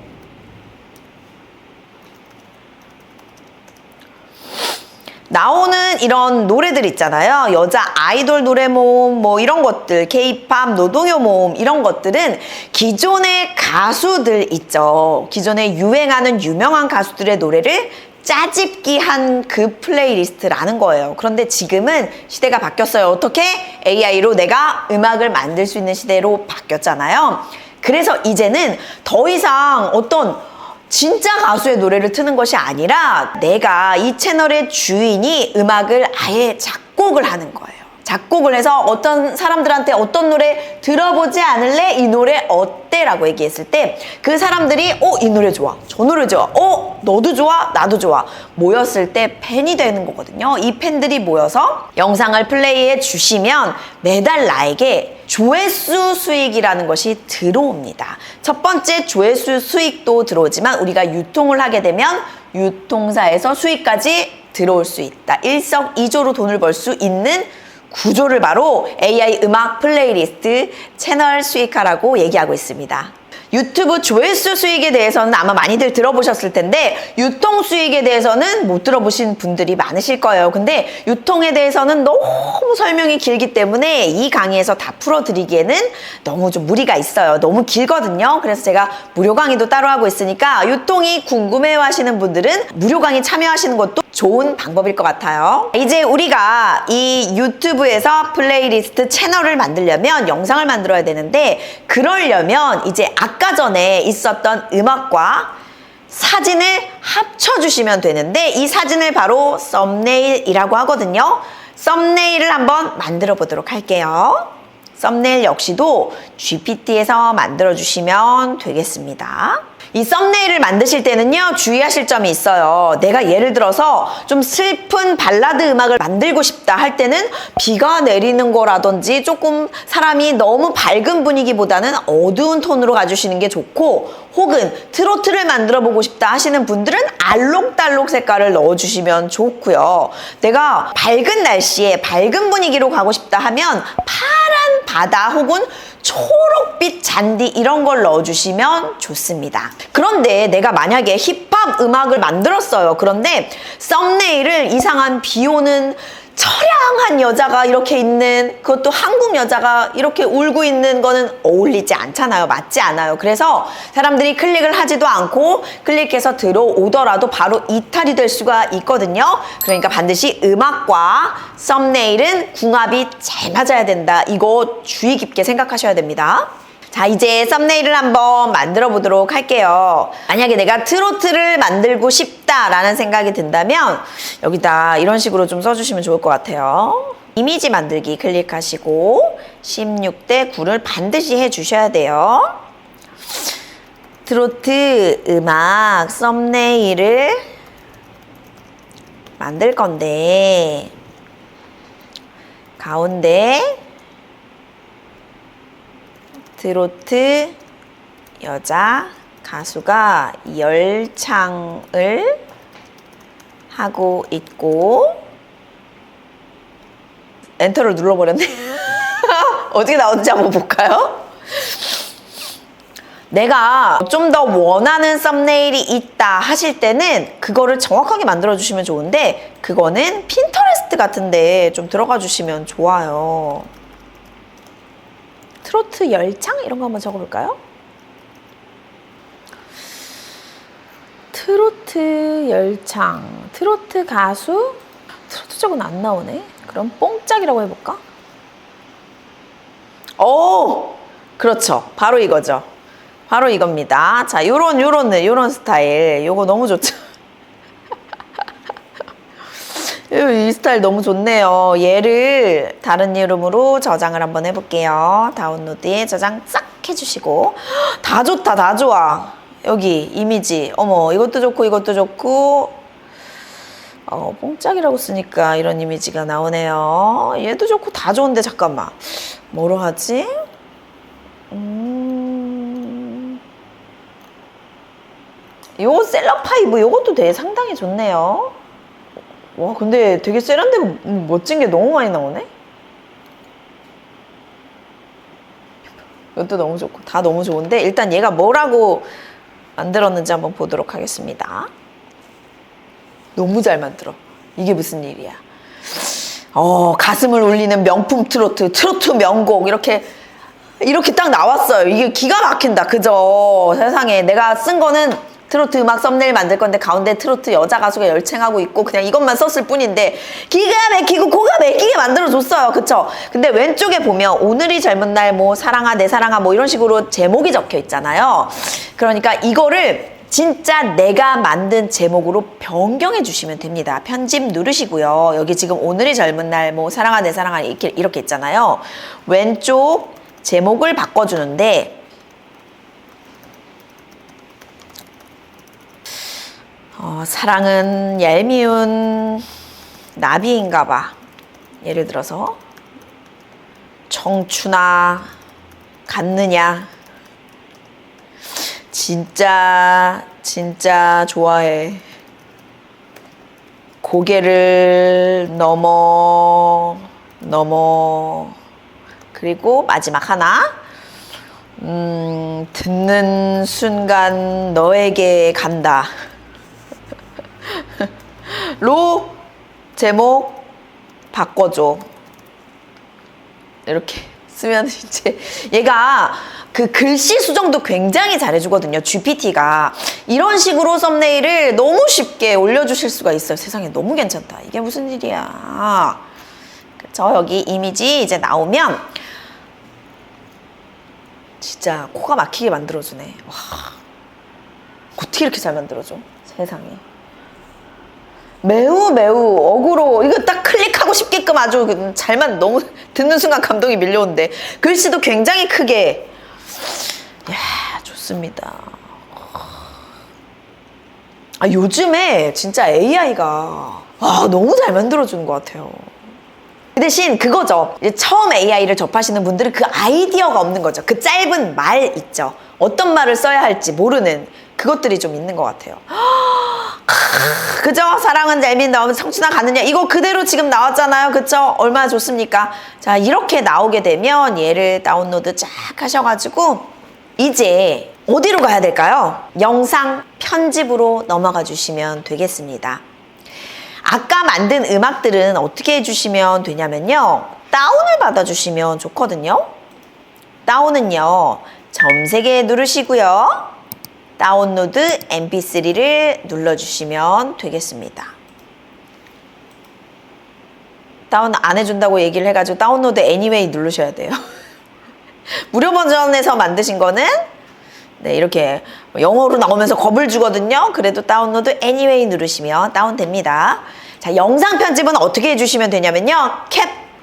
나오는 이런 노래들 있잖아요. 여자 아이돌 노래 모음, 뭐 이런 것들, K-팝 노동요 모음, 이런 것들은 기존의 가수들 있죠. 기존에 유행하는 유명한 가수들의 노래를 짜집기한 그 플레이리스트라는 거예요. 그런데 지금은 시대가 바뀌었어요. 어떻게? AI로 내가 음악을 만들 수 있는 시대로 바뀌었잖아요. 그래서 이제는 더 이상 어떤 진짜 가수의 노래를 트는 것이 아니라 내가 이 채널의 주인이 음악을 아예 작곡을 하는 거예요. 작곡을 해서 어떤 사람들한테 어떤 노래 들어보지 않을래? 이 노래 어때? 라고 얘기했을 때 그 사람들이 이 노래 좋아, 저 노래 좋아, 너도 좋아, 나도 좋아 모였을 때 팬이 되는 거거든요. 이 팬들이 모여서 영상을 플레이해 주시면 매달 나에게 조회수 수익이라는 것이 들어옵니다. 첫 번째 조회수 수익도 들어오지만 우리가 유통을 하게 되면 유통사에서 수익까지 들어올 수 있다. 일석이조로 돈을 벌 수 있는 구조를 바로 AI 음악 플레이리스트 채널 수익화라고 얘기하고 있습니다. 유튜브 조회수 수익에 대해서는 아마 많이들 들어보셨을 텐데 유통 수익에 대해서는 못 들어보신 분들이 많으실 거예요. 근데 유통에 대해서는 너무 설명이 길기 때문에 이 강의에서 다 풀어드리기에는 너무 좀 무리가 있어요. 너무 길거든요. 그래서 제가 무료 강의도 따로 하고 있으니까 유통이 궁금해 하시는 분들은 무료 강의 참여하시는 것도 좋은 방법일 것 같아요. 이제 우리가 이 유튜브에서 플레이리스트 채널을 만들려면 영상을 만들어야 되는데 그러려면 이제 아까 전에 있었던 음악과 사진을 합쳐주시면 되는데 이 사진을 바로 썸네일이라고 하거든요. 썸네일을 한번 만들어 보도록 할게요. 썸네일 역시도 GPT에서 만들어 주시면 되겠습니다. 이 썸네일을 만드실 때는요 주의하실 점이 있어요. 내가 예를 들어서 좀 슬픈 발라드 음악을 만들고 싶다 할 때는 비가 내리는 거라든지 조금 사람이 너무 밝은 분위기보다는 어두운 톤으로 가주시는 게 좋고, 혹은 트로트를 만들어 보고 싶다 하시는 분들은 알록달록 색깔을 넣어주시면 좋고요. 내가 밝은 날씨에 밝은 분위기로 가고 싶다 하면 파란 바다 혹은 초록빛 잔디 이런 걸 넣어주시면 좋습니다. 그런데 내가 만약에 힙합 음악을 만들었어요. 그런데 썸네일을 이상한 비 오는 처량한 여자가 이렇게 있는, 그것도 한국 여자가 이렇게 울고 있는 거는 어울리지 않잖아요. 맞지 않아요. 그래서 사람들이 클릭을 하지도 않고 클릭해서 들어오더라도 바로 이탈이 될 수가 있거든요. 그러니까 반드시 음악과 썸네일은 궁합이 잘 맞아야 된다. 이거 주의 깊게 생각하셔야 됩니다. 자, 이제 썸네일을 한번 만들어 보도록 할게요. 만약에 내가 트로트를 만들고 싶다라는 생각이 든다면 여기다 이런 식으로 좀 써주시면 좋을 것 같아요. 이미지 만들기 클릭하시고 16대 9를 반드시 해주셔야 돼요. 트로트 음악 썸네일을 만들 건데 가운데 트로트 여자 가수가 열창을 하고 있고 엔터를 눌러버렸네. 어떻게 나오는지 한번 볼까요? 내가 좀 더 원하는 썸네일이 있다 하실 때는 그거를 정확하게 만들어 주시면 좋은데 그거는 핀터레스트 같은데 좀 들어가 주시면 좋아요. 트로트 열창 이런 거 한번 적어볼까요? 트로트 열창, 트로트 가수? 트로트 쪽은 안 나오네. 그럼 뽕짝이라고 해볼까? 오! 그렇죠. 바로 이거죠. 바로 이겁니다. 자, 요런 스타일. 요거 너무 좋죠. 이 스타일 너무 좋네요. 얘를 다른 이름으로 저장을 한번 해볼게요. 다운로드에 저장 싹 해주시고. 다 좋다, 다 좋아. 여기 이미지. 어머, 이것도 좋고, 이것도 좋고. 뽕짝이라고 쓰니까 이런 이미지가 나오네요. 얘도 좋고, 다 좋은데, 잠깐만. 뭐로 하지? 요 셀럽파이브 요것도 되게 상당히 좋네요. 와 근데 되게 세련되고 멋진 게 너무 많이 나오네. 이것도 너무 좋고 다 너무 좋은데 일단 얘가 뭐라고 만들었는지 한번 보도록 하겠습니다. 너무 잘 만들어. 이게 무슨 일이야. 가슴을 울리는 명품 트로트 명곡 이렇게 딱 나왔어요. 이게 기가 막힌다. 그죠? 세상에 내가 쓴 거는 트로트 음악 썸네일 만들 건데 가운데 트로트 여자 가수가 열창하고 있고 그냥 이것만 썼을 뿐인데 기가 막히고 고가 막히게 만들어줬어요. 그쵸? 근데 왼쪽에 보면 오늘이 젊은 날 뭐 사랑아 내 사랑아 뭐 이런 식으로 제목이 적혀 있잖아요. 그러니까 이거를 진짜 내가 만든 제목으로 변경해 주시면 됩니다. 편집 누르시고요. 여기 지금 오늘이 젊은 날 뭐 사랑아 내 사랑아 이렇게 있잖아요. 왼쪽 제목을 바꿔주는데 사랑은 얄미운 나비인가 봐. 예를 들어서 청춘아 갔느냐 진짜 좋아해 고개를 넘어 그리고 마지막 하나 듣는 순간 너에게 간다 로 제목 바꿔줘. 이렇게 쓰면 이제 얘가 그 글씨 수정도 굉장히 잘해주거든요. GPT가 이런 식으로 썸네일을 너무 쉽게 올려주실 수가 있어요. 세상에 너무 괜찮다. 이게 무슨 일이야. 그쵸? 여기 이미지 이제 나오면 진짜 코가 막히게 만들어주네. 와, 어떻게 이렇게 잘 만들어줘? 세상에. 매우 어그로 이거 딱 클릭하고 싶게끔 아주 잘만 너무 듣는 순간 감동이 밀려오는데 글씨도 굉장히 크게 이야 좋습니다. 요즘에 진짜 AI가 너무 잘 만들어주는 것 같아요. 그 대신 그거죠. 이제 처음 AI를 접하시는 분들은 그 아이디어가 없는 거죠. 그 짧은 말 있죠. 어떤 말을 써야 할지 모르는 그것들이 좀 있는 것 같아요. 그죠? 사랑은 얄미운 나오면 청춘아 가느냐 이거 그대로 지금 나왔잖아요. 그쵸? 얼마나 좋습니까? 자 이렇게 나오게 되면 얘를 다운로드 쫙 하셔가지고 이제 어디로 가야 될까요? 영상 편집으로 넘어가 주시면 되겠습니다. 아까 만든 음악들은 어떻게 해주시면 되냐면요. 다운을 받아주시면 좋거든요. 다운은요. 점 3개 누르시고요. 다운로드 mp3를 눌러주시면 되겠습니다. 다운 안 해준다고 얘기를 해가지고 다운로드 anyway 누르셔야 돼요. 무료 버전에서 만드신 거는 네, 이렇게 영어로 나오면서 겁을 주거든요. 그래도 다운로드 anyway 누르시면 다운됩니다. 자, 영상 편집은 어떻게 해주시면 되냐면요.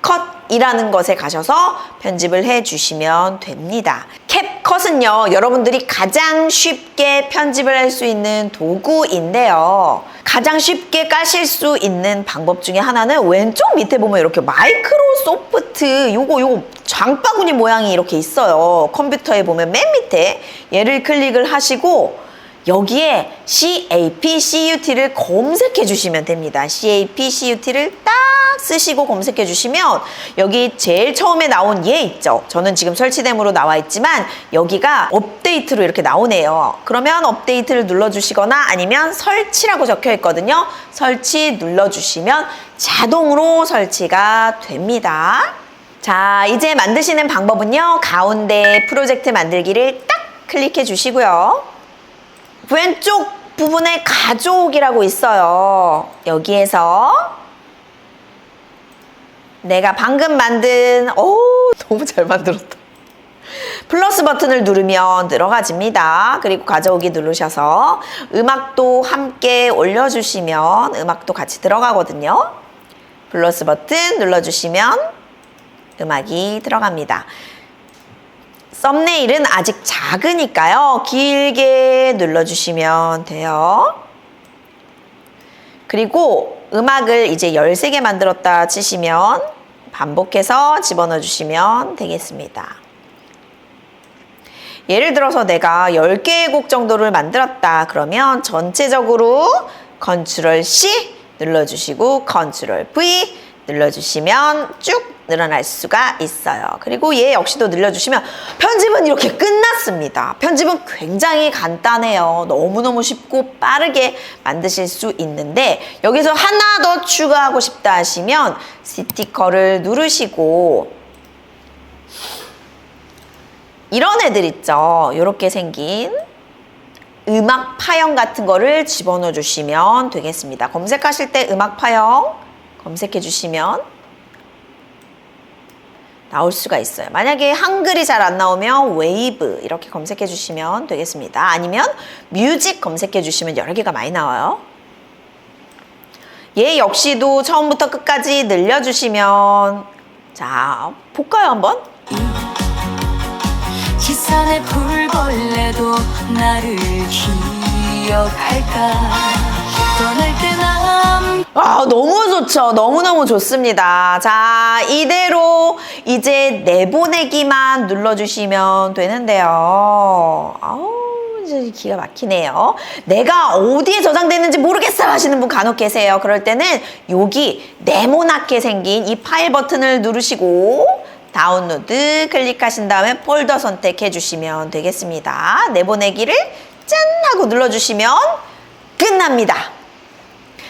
캡컷이라는 것에 가셔서 편집을 해주시면 됩니다. 캡컷은요, 여러분들이 가장 쉽게 편집을 할 수 있는 도구인데요. 가장 쉽게 까실 수 있는 방법 중에 하나는 왼쪽 밑에 보면 이렇게 마이크로소프트 요거 장바구니 모양이 이렇게 있어요. 컴퓨터에 보면 맨 밑에 얘를 클릭을 하시고 여기에 CAPCUT를 검색해 주시면 됩니다. CAPCUT를 딱 쓰시고 검색해 주시면 여기 제일 처음에 나온 얘 있죠. 저는 지금 설치됨으로 나와 있지만 여기가 업데이트로 이렇게 나오네요. 그러면 업데이트를 눌러주시거나 아니면 설치라고 적혀 있거든요. 설치 눌러주시면 자동으로 설치가 됩니다. 자, 이제 만드시는 방법은요. 가운데 프로젝트 만들기를 딱 클릭해 주시고요. 왼쪽 부분에 가족이라고 있어요. 여기에서 내가 방금 만든 너무 잘 만들었다. 플러스 버튼을 누르면 들어가집니다. 그리고 가져오기 누르셔서 음악도 함께 올려주시면 음악도 같이 들어가거든요. 플러스 버튼 눌러주시면 음악이 들어갑니다. 썸네일은 아직 작으니까요. 길게 눌러주시면 돼요. 그리고 음악을 이제 13개 만들었다 치시면 반복해서 집어넣어 주시면 되겠습니다. 예를 들어서 내가 10개의 곡 정도를 만들었다 그러면 전체적으로 컨트롤 C 눌러주시고 컨트롤 V 눌러주시면 쭉 늘어날 수가 있어요. 그리고 얘 역시도 늘려주시면 편집은 이렇게 끝났습니다. 편집은 굉장히 간단해요. 너무너무 쉽고 빠르게 만드실 수 있는데 여기서 하나 더 추가하고 싶다 하시면 스티커를 누르시고 이런 애들 있죠. 이렇게 생긴 음악 파형 같은 거를 집어넣어 주시면 되겠습니다. 검색하실 때 음악 파형 검색해 주시면 나올 수가 있어요. 만약에 한글이 잘 안 나오면 웨이브 이렇게 검색해 주시면 되겠습니다. 아니면 뮤직 검색해 주시면 여러 개가 많이 나와요. 얘 역시도 처음부터 끝까지 늘려주시면 자 볼까요 한번? 기산의 풀벌레도 나를 기억할까 떠날 때난 너무 좋죠. 너무너무 좋습니다. 자, 이대로 이제 내보내기만 눌러주시면 되는데요. 이제 기가 막히네요. 내가 어디에 저장됐는지 모르겠어 하시는 분 간혹 계세요. 그럴 때는 여기 네모나게 생긴 이 파일 버튼을 누르시고 다운로드 클릭하신 다음에 폴더 선택해 주시면 되겠습니다. 내보내기를 짠 하고 눌러주시면 끝납니다.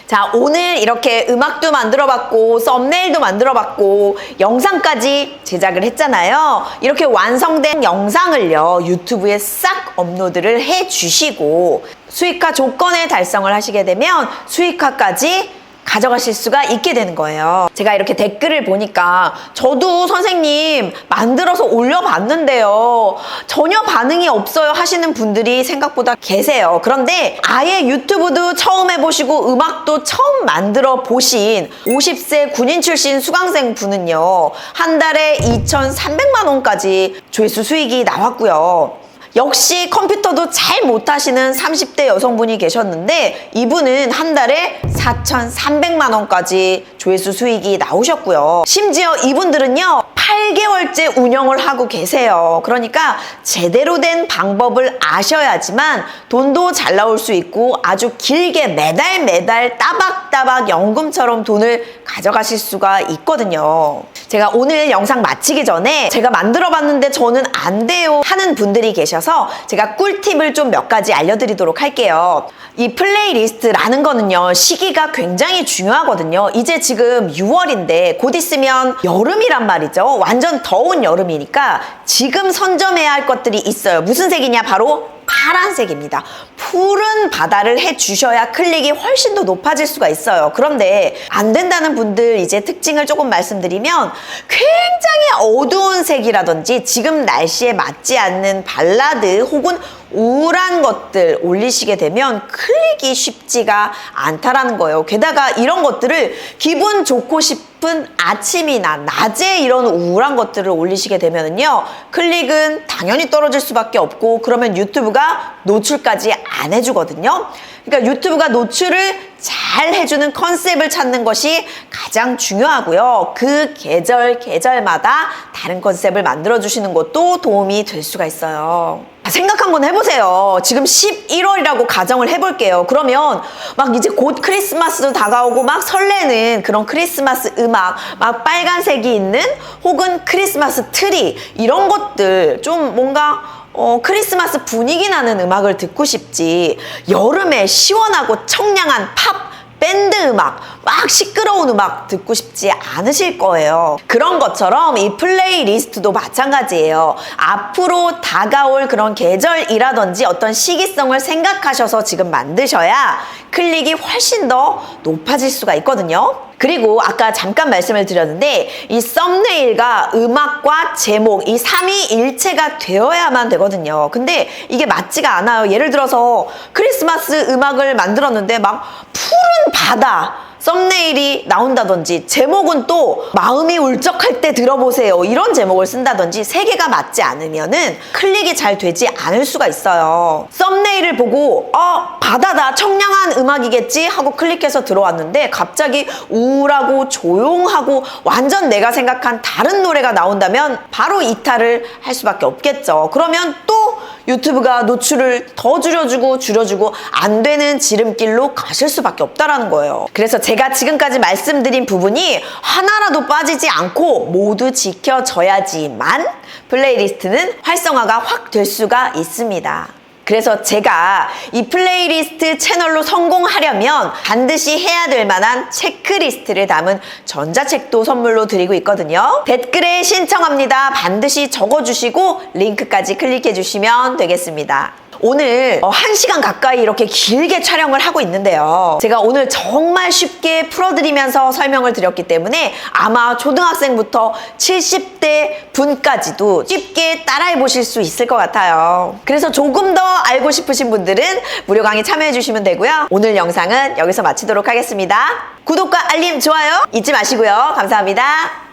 자, 오늘 이렇게 음악도 만들어봤고 썸네일도 만들어봤고 영상까지 제작을 했잖아요. 이렇게 완성된 영상을요 유튜브에 싹 업로드를 해주시고 수익화 조건에 달성을 하시게 되면 수익화까지 가져가실 수가 있게 되는 거예요. 제가 이렇게 댓글을 보니까 저도 선생님 만들어서 올려봤는데요. 전혀 반응이 없어요 하시는 분들이 생각보다 계세요. 그런데 아예 유튜브도 처음 해보시고 음악도 처음 만들어 보신 50세 군인 출신 수강생 분은요. 한 달에 2,300만 원까지 조회수 수익이 나왔고요. 역시 컴퓨터도 잘 못하시는 30대 여성분이 계셨는데 이분은 한 달에 4,300만 원까지 조회수 수익이 나오셨고요. 심지어 이분들은요 8개월째 운영을 하고 계세요. 그러니까 제대로 된 방법을 아셔야지만 돈도 잘 나올 수 있고 아주 길게 매달 따박따박 연금처럼 돈을 가져가실 수가 있거든요. 제가 오늘 영상 마치기 전에 제가 만들어 봤는데 저는 안 돼요 하는 분들이 계셔서 제가 꿀팁을 좀 몇 가지 알려드리도록 할게요. 이 플레이리스트라는 거는요 시기가 굉장히 중요하거든요. 이제 지금 6월인데 곧 있으면 여름이란 말이죠. 완전 더운 여름이니까 지금 선점해야 할 것들이 있어요. 무슨 색이냐? 바로 파란색입니다. 푸른 바다를 해주셔야 클릭이 훨씬 더 높아질 수가 있어요. 그런데 안 된다는 분들 이제 특징을 조금 말씀드리면 굉장히 어두운 색이라든지 지금 날씨에 맞지 않는 발라드 혹은 우울한 것들 올리시게 되면 클릭이 쉽지가 않다라는 거예요. 게다가 이런 것들을 기분 좋고 싶은 아침이나 낮에 이런 우울한 것들을 올리시게 되면요, 클릭은 당연히 떨어질 수밖에 없고, 그러면 유튜브가 노출까지 안 해주거든요. 그러니까 유튜브가 노출을 잘 해주는 컨셉을 찾는 것이 가장 중요하고요. 그 계절마다 다른 컨셉을 만들어주시는 것도 도움이 될 수가 있어요. 생각 한번 해보세요. 지금 11월이라고 가정을 해볼게요. 그러면 막 이제 곧 크리스마스도 다가오고 막 설레는 그런 크리스마스 음악, 막 빨간색이 있는 혹은 크리스마스 트리, 이런 것들 좀 뭔가 크리스마스 분위기 나는 음악을 듣고 싶지, 여름에 시원하고 청량한 팝, 밴드 음악, 막 시끄러운 음악 듣고 싶지 않으실 거예요. 그런 것처럼 이 플레이리스트도 마찬가지예요. 앞으로 다가올 그런 계절이라든지 어떤 시기성을 생각하셔서 지금 만드셔야 클릭이 훨씬 더 높아질 수가 있거든요. 그리고 아까 잠깐 말씀을 드렸는데 이 썸네일과 음악과 제목, 이 삼위일체가 되어야만 되거든요. 근데 이게 맞지가 않아요. 예를 들어서 크리스마스 음악을 만들었는데 막 푸른 바다 썸네일이 나온다든지, 제목은 또 마음이 울적할 때 들어보세요, 이런 제목을 쓴다든지, 세 개가 맞지 않으면은 클릭이 잘 되지 않을 수가 있어요. 썸네일을 보고 바다다, 청량한 음악이겠지 하고 클릭해서 들어왔는데 갑자기 우울하고 조용하고 완전 내가 생각한 다른 노래가 나온다면 바로 이탈을 할 수밖에 없겠죠. 그러면 또 유튜브가 노출을 더 줄여주고 안 되는 지름길로 가실 수밖에 없다라는 거예요. 그래서 제가 지금까지 말씀드린 부분이 하나라도 빠지지 않고 모두 지켜져야지만 플레이리스트는 활성화가 확 될 수가 있습니다. 그래서 제가 이 플레이리스트 채널로 성공하려면 반드시 해야 될 만한 체크리스트를 담은 전자책도 선물로 드리고 있거든요. 댓글에 신청합니다. 반드시 적어주시고 링크까지 클릭해 주시면 되겠습니다. 오늘 1시간 가까이 이렇게 길게 촬영을 하고 있는데요. 제가 오늘 정말 쉽게 풀어드리면서 설명을 드렸기 때문에 아마 초등학생부터 70대 분까지도 쉽게 따라해 보실 수 있을 것 같아요. 그래서 조금 더 알고 싶으신 분들은 무료 강의 참여해 주시면 되고요. 오늘 영상은 여기서 마치도록 하겠습니다. 구독과 알림, 좋아요 잊지 마시고요. 감사합니다.